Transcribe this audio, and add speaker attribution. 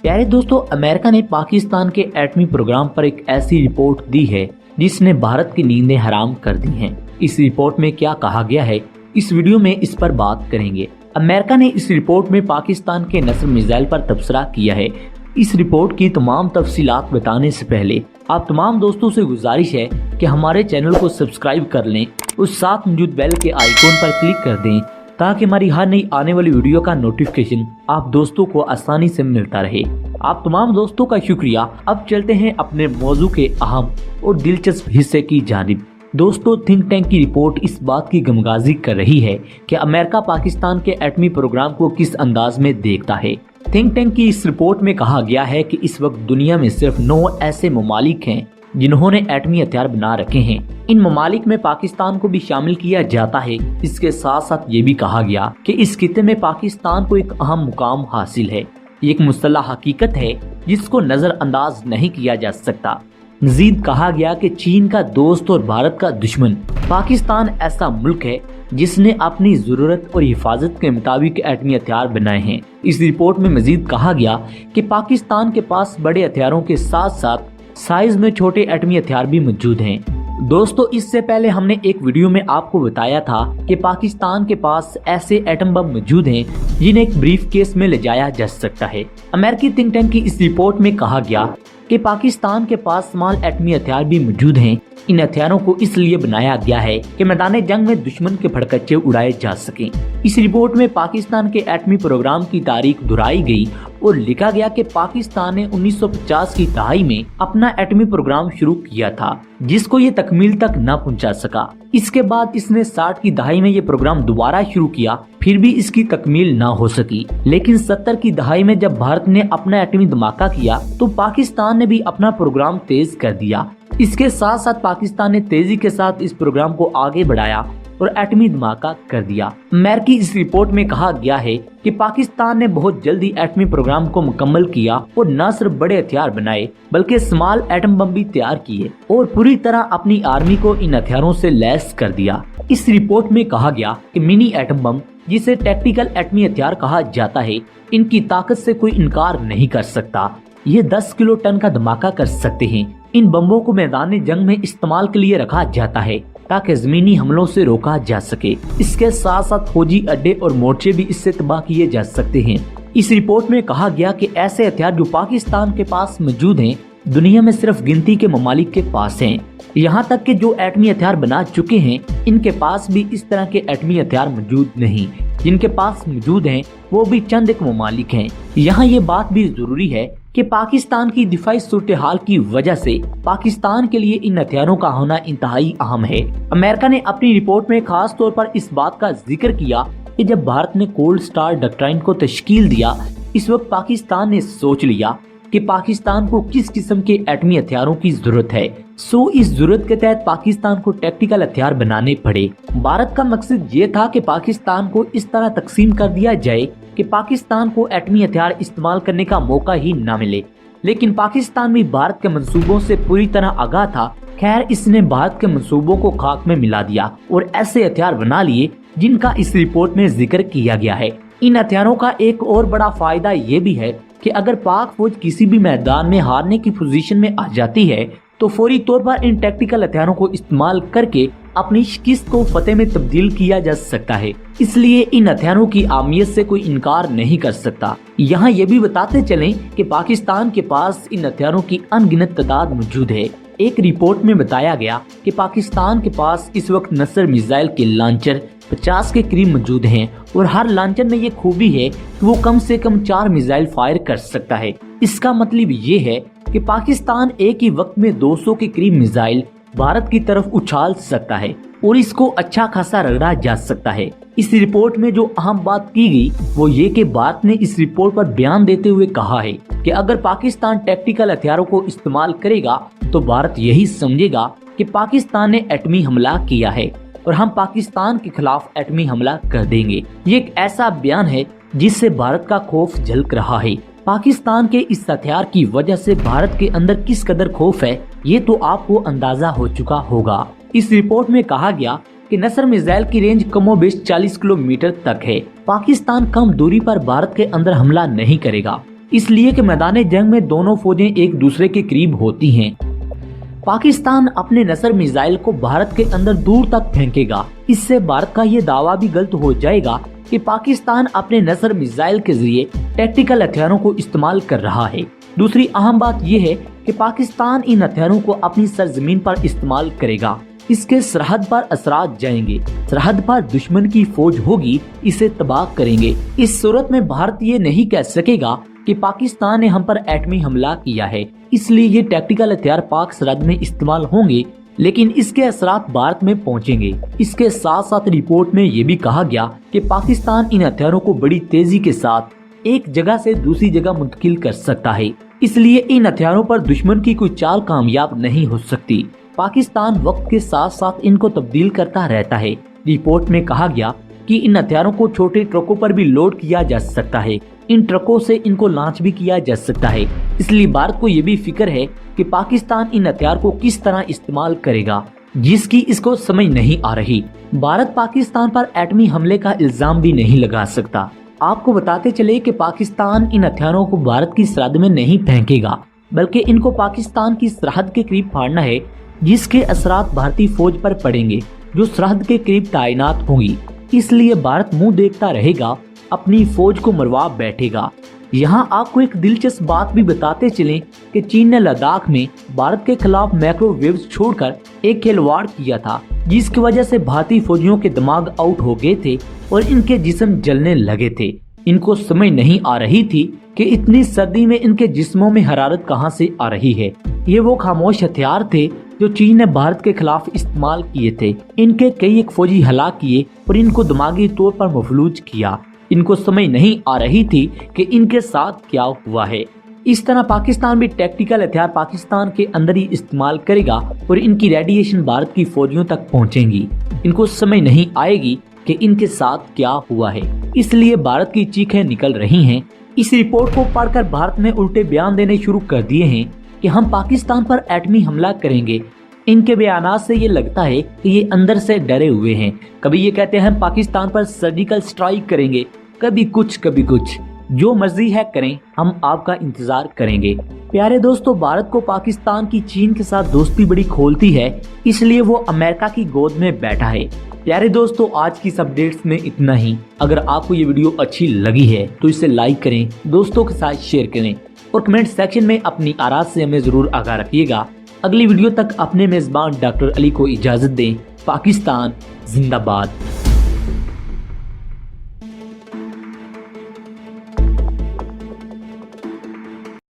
Speaker 1: प्यारे दोस्तों, अमेरिका ने पाकिस्तान के एटमी प्रोग्राम पर एक ऐसी रिपोर्ट दी है जिसने भारत की नींदें हराम कर दी हैं। इस रिपोर्ट में क्या कहा गया है, इस वीडियो में इस पर बात करेंगे। अमेरिका ने इस रिपोर्ट में पाकिस्तान के नस्र मिसाइल पर तबसरा किया है। इस रिपोर्ट की तमाम तफसीलात बताने से पहले आप तमाम दोस्तों से गुजारिश है कि हमारे चैनल को सब्सक्राइब कर लें और साथ मौजूद बेल के आइकॉन पर क्लिक कर दें ताकि हमारी हर नई आने वाली वीडियो का नोटिफिकेशन आप दोस्तों को आसानी से मिलता रहे। आप तमाम दोस्तों का शुक्रिया। अब चलते हैं अपने मौजू के अहम और दिलचस्प हिस्से की जानिब। दोस्तों, थिंक टैंक की रिपोर्ट इस बात की गमगाजी कर रही है कि अमेरिका पाकिस्तान के एटमी प्रोग्राम को किस अंदाज में देखता है। थिंक टैंक की इस रिपोर्ट में कहा गया है कि इस वक्त दुनिया में सिर्फ 9 ऐसे ममालिक हैं जिन्होंने एटमी हथियार बना रखे हैं। इन ममालिक में पाकिस्तान को भी शामिल किया जाता है। इसके साथ साथ ये भी कहा गया कि इस खित्ते में पाकिस्तान को एक अहम मुकाम हासिल है। ये एक मुस्तलह हकीकत है जिसको नजरअंदाज नहीं किया जा सकता। मजीद कहा गया कि चीन का दोस्त और भारत का दुश्मन पाकिस्तान ऐसा मुल्क है जिसने अपनी जरूरत और हिफाजत के मुताबिक एटमी हथियार बनाए हैं। इस रिपोर्ट में मजीद कहा गया कि पाकिस्तान के पास बड़े हथियारों के साथ साथ साइज में छोटे एटमी हथियार भी मौजूद हैं। दोस्तों, इससे पहले हमने एक वीडियो में आपको बताया था कि पाकिस्तान के पास ऐसे एटम बम मौजूद हैं जिन्हें एक ब्रीफ केस में ले जाया जा सकता है। अमेरिकी थिंक टैंक की इस रिपोर्ट में कहा गया कि पाकिस्तान के पास स्मॉल एटमी हथियार भी मौजूद हैं। इन हथियारों को इसलिए बनाया गया है कि मैदान जंग में दुश्मन के फड़कच्चे उड़ाए जा सकें। इस रिपोर्ट में पाकिस्तान के एटमी प्रोग्राम की तारीख दोहराई गई और लिखा गया कि पाकिस्तान ने 1950 की दहाई में अपना एटमी प्रोग्राम शुरू किया था जिसको ये तकमील तक न पहुंचा सका। इसके बाद इसने 60 की दहाई में ये प्रोग्राम दोबारा शुरू किया, फिर भी इसकी तकमील न हो सकी। लेकिन 70 की दहाई में जब भारत ने अपना एटमी धमाका किया तो पाकिस्तान ने भी अपना प्रोग्राम तेज कर दिया। इसके साथ साथ पाकिस्तान ने तेजी के साथ इस प्रोग्राम को आगे बढ़ाया और एटमी धमाका कर दिया। अमेरिकी इस रिपोर्ट में कहा गया है कि पाकिस्तान ने बहुत जल्दी एटमी प्रोग्राम को मुकम्मल किया और न सिर्फ बड़े हथियार बनाए बल्कि स्मॉल एटम बम भी तैयार किए और पूरी तरह अपनी आर्मी को इन हथियारों से लैस कर दिया। इस रिपोर्ट में कहा गया कि मिनी एटम बम, जिसे टैक्टिकल एटमी हथियार कहा जाता है, इनकी ताकत से कोई इनकार नहीं कर सकता। ये 10 किलो टन का धमाका कर सकते हैं। इन बम्बों को मैदान जंग में इस्तेमाल के लिए रखा जाता है ताकि जमीनी हमलों से रोका जा सके। इसके साथ साथ फौजी अड्डे और मोर्चे भी इससे तबाह किए जा सकते हैं। इस रिपोर्ट में कहा गया कि ऐसे हथियार जो पाकिस्तान के पास मौजूद हैं दुनिया में सिर्फ गिनती के ममालिक के पास हैं। यहाँ तक कि जो एटमी हथियार बना चुके हैं इनके पास भी इस तरह के एटमी हथियार मौजूद नहीं। जिनके पास मौजूद हैं वो भी चंद एक ममालिक हैं। यहाँ ये बात भी जरूरी है कि पाकिस्तान की दिफाई सूरत हाल की वजह से पाकिस्तान के लिए इन हथियारों का होना इंतहाई अहम है। अमेरिका ने अपनी रिपोर्ट में खास तौर पर इस बात का जिक्र किया कि जब भारत ने कोल्ड स्टार डॉक्ट्राइन को तश्कील दिया, इस वक्त पाकिस्तान ने सोच लिया कि पाकिस्तान को किस किस्म के एटमी हथियारों की जरूरत है। इस जरूरत के तहत पाकिस्तान को टैक्टिकल हथियार बनाने पड़े। भारत का मकसद ये था कि पाकिस्तान को इस तरह तकसीम कर दिया जाए कि पाकिस्तान को एटमी हथियार इस्तेमाल करने का मौका ही न मिले। लेकिन पाकिस्तान भी भारत के मंसूबों से पूरी तरह आगाह था। खैर, इसने भारत के मंसूबों को खाक में मिला दिया और ऐसे हथियार बना लिए जिनका इस रिपोर्ट में जिक्र किया गया है। इन हथियारों का एक और बड़ा फायदा ये भी है कि अगर पाक फौज किसी भी मैदान में हारने की पोजीशन में आ जाती है तो फौरी तौर पर इन टैक्टिकल हथियारों को इस्तेमाल करके अपनी शिकस्त को फतेह में तब्दील किया जा सकता है। इसलिए इन हथियारों की अहमियत से कोई इनकार नहीं कर सकता। यहाँ ये भी बताते चलें कि पाकिस्तान के पास इन हथियारों की अनगिनत तादाद मौजूद है। एक रिपोर्ट में बताया गया कि पाकिस्तान के पास इस वक्त नस्र मिसाइल के लॉन्चर 50 के करीब मौजूद हैं और हर लॉन्चर में ये खूबी है कि वो कम से कम 4 मिसाइल फायर कर सकता है। इसका मतलब ये है कि पाकिस्तान एक ही वक्त में 200 के करीब मिसाइल भारत की तरफ उछाल सकता है और इसको अच्छा खासा रगड़ा जा सकता है। इस रिपोर्ट में जो अहम बात की गई वो ये कि भारत ने इस रिपोर्ट पर बयान देते हुए कहा है कि अगर पाकिस्तान टैक्टिकल हथियारों को इस्तेमाल करेगा तो भारत यही समझेगा कि पाकिस्तान ने एटमी हमला किया है और हम पाकिस्तान के खिलाफ एटमी हमला कर देंगे। ये एक ऐसा बयान है जिससे भारत का खौफ झलक रहा है। पाकिस्तान के इस हथियार की वजह से भारत के अंदर किस कदर खौफ है ये तो आपको अंदाजा हो चुका होगा। इस रिपोर्ट में कहा गया कि नसर मिसाइल की रेंज कमोबेश 40 किलोमीटर तक है। पाकिस्तान कम दूरी पर भारत के अंदर हमला नहीं करेगा। اس لیے کہ मैदान जंग में दोनों फौजें एक दूसरे के करीब होती हैं। पाकिस्तान अपने नसर मिसाइल को भारत के अंदर दूर तक फेंकेगा। इससे भारत का ये दावा भी गलत हो जाएगा कि पाकिस्तान अपने नसर मिसाइल के जरिए टैक्टिकल हथियारों को इस्तेमाल कर रहा है। दूसरी अहम बात यह है कि पाकिस्तान इन हथियारों को अपनी सरजमीन पर इस्तेमाल करेगा। इसके सरहद पर असरात जाएंगे। सरहद पर दुश्मन की फौज होगी, इसे तबाह करेंगे। इस सूरत में भारत ये नहीं कह सकेगा कि पाकिस्तान ने हम पर एटमी हमला किया है, इसलिए ये टैक्टिकल हथियार पाक सरहद में इस्तेमाल होंगे, लेकिन इसके असरात भारत में पहुंचेंगे। इसके साथ साथ रिपोर्ट में ये भी कहा गया कि पाकिस्तान इन हथियारों को बड़ी तेजी के साथ एक जगह से दूसरी जगह मुंतकिल कर सकता है, इसलिए इन हथियारों पर दुश्मन की कोई चाल कामयाब नहीं हो सकती। पाकिस्तान वक्त के साथ साथ इनको तब्दील करता रहता है। रिपोर्ट में कहा गया कि इन हथियारों को छोटे ट्रकों पर भी लोड किया जा सकता है। इन ट्रकों से इनको लॉन्च भी किया जा सकता है। इसलिए भारत को ये भी फिक्र है कि पाकिस्तान इन हथियार को किस तरह इस्तेमाल करेगा, जिसकी इसको समझ नहीं आ रही। भारत पाकिस्तान पर एटमी हमले का इल्जाम भी नहीं लगा सकता। आपको बताते चले कि पाकिस्तान इन हथियारों को भारत की सरहद में नहीं फेंकेगा, बल्कि इनको पाकिस्तान की सरहद के करीब फाड़ना है, जिसके असरात भारतीय फौज पर पड़ेंगे जो सरहद के करीब तैनात होंगी। इसलिए भारत मुंह देखता रहेगा, अपनी फौज को मरवा बैठेगा। यहाँ आपको एक दिलचस्प बात भी बताते चलें कि चीन ने लद्दाख में भारत के खिलाफ माइक्रोवेव्स छोड़कर एक खिलवाड़ किया था, जिसकी वजह से भारतीय फौजियों के दिमाग आउट हो गए थे और इनके जिस्म जलने लगे थे। इनको समझ नहीं आ रही थी कि इतनी सर्दी में इनके जिस्मों में हरारत कहां से आ रही है। ये वो खामोश हथियार थे जो चीन ने भारत के खिलाफ इस्तेमाल किए थे। इनके कई एक फौजी हलाक किए और इनको दिमागी तौर पर मफलूज किया। इनको समझ नहीं आ रही थी कि इनके साथ क्या हुआ है। इस तरह पाकिस्तान भी टैक्टिकल हथियार पाकिस्तान के अंदर ही इस्तेमाल करेगा और इनकी रेडिएशन भारत की फौजियों तक पहुंचेंगी। इनको समझ नहीं आएगी कि इनके साथ क्या हुआ है, इसलिए भारत की चीखें निकल रही हैं। इस रिपोर्ट को पढ़कर भारत ने उल्टे बयान देने शुरू कर दिए हैं कि हम पाकिस्तान पर एटमी हमला करेंगे। इनके बयानात से ये लगता है कि ये अंदर से डरे हुए हैं। कभी ये कहते हैं हम पाकिस्तान पर सर्जिकल स्ट्राइक करेंगे, कभी कुछ। जो मर्जी है करें, हम आपका इंतजार करेंगे। प्यारे दोस्तों, भारत को पाकिस्तान की चीन के साथ दोस्ती बड़ी खोलती है, इसलिए वो अमेरिका की गोद में बैठा है। प्यारे दोस्तों, आज की इस अपडेट्स में इतना ही। अगर आपको ये वीडियो अच्छी लगी है तो इसे लाइक करें, दोस्तों के साथ शेयर करें और कमेंट सेक्शन में अपनी आरात से हमें जरूर आगाह रखिएगा। अगली वीडियो तक अपने मेजबान डॉक्टर अली को इजाजत दें। पाकिस्तान जिंदाबाद।